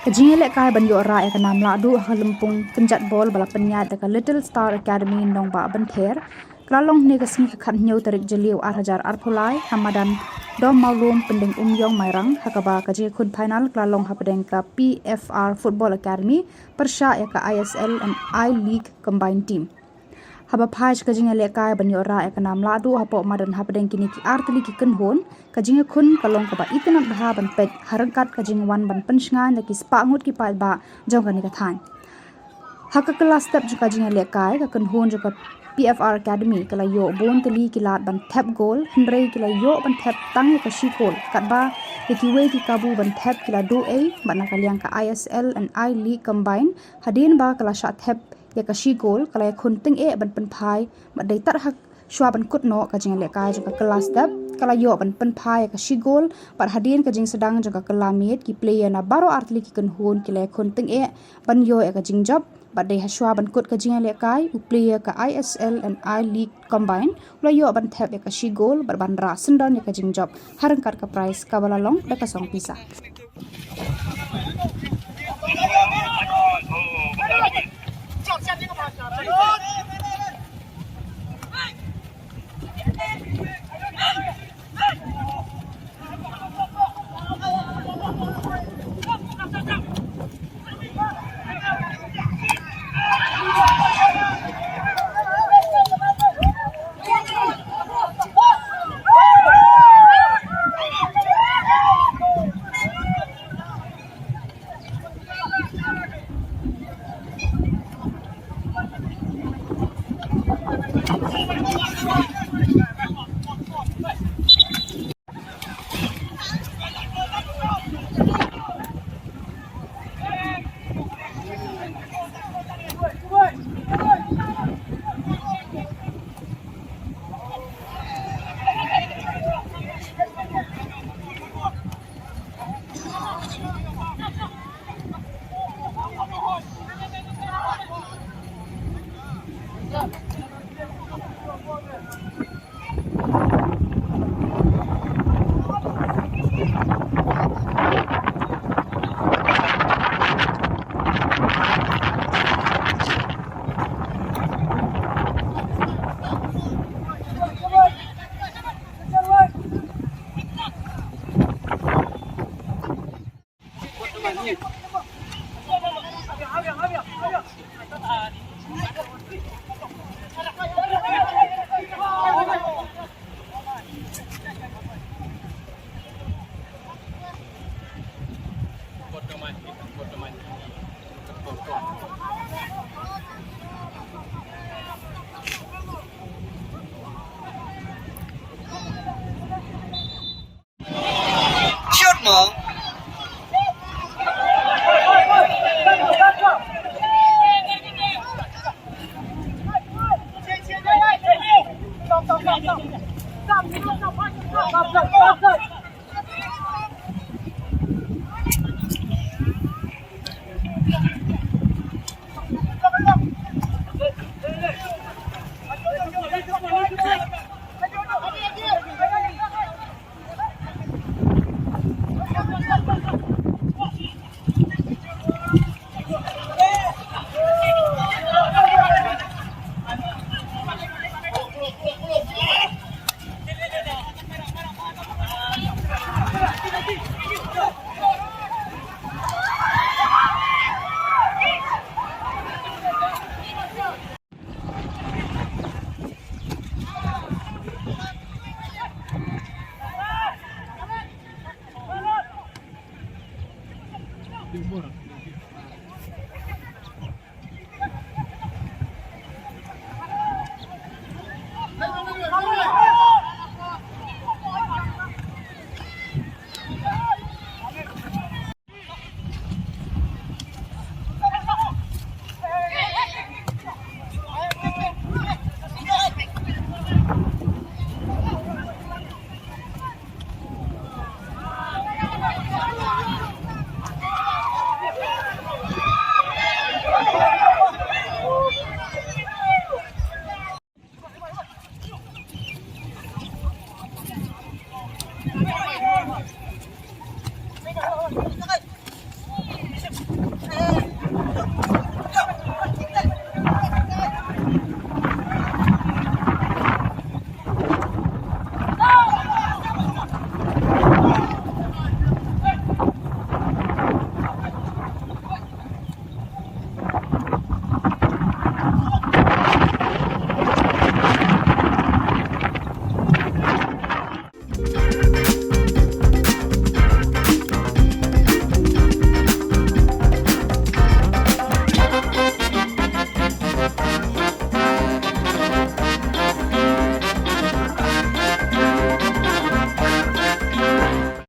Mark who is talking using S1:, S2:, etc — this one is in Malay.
S1: Kajing elek kai ban yo ra ya kanam la du halempung kenjat bol bala penyat ka Little Star Academy nong ba benther klalong ne ka sing khat nyau tarik jeliu 8000 arpulai hamadan dom maulum pendeng umyong mairang hakaba kaje khun final klalong hapdeng ka PFR Football Academy persha ya ka ISL and I League combined team haba phaj kajing elek kai ban yo ra ya kanam la du hapo madan hapdeng kini ki artli ki kenhon kajing khun kalong ka ba itinat bha ban pet harangkat kajing wan ban pensngan da ki spa ngut ki pa ba jong ka ni ka than haka kelas step ju kajing elek kai ka kenhon ju ka PFR Academy kala yo bon teli kilat ban tap goal hendrei kila yo ban tap tang ka shi goal kat ba ki we ki kabu ban tap kila do a ban kaliang ka ISL and I League combine hadin ba kala shot tap ya ka shi goal kala khun ting e ban pen phai ba dei tar hak shwa ban kut no ka jing le ka ju ka kelas step kala yo ban pen phai ka shi goal par hadin ka jing sedang ju ka kelamit ki player na baro artli ki kun hun kila khun ting e ban yo ka jing job but they haswa ban kut ka jinga le kai u player ka ISL and I League combine lo yo ban thap ya ka shi goal bar ban ra sendon ya ka jing job harang kat ka prize ka bala long da ka song pisa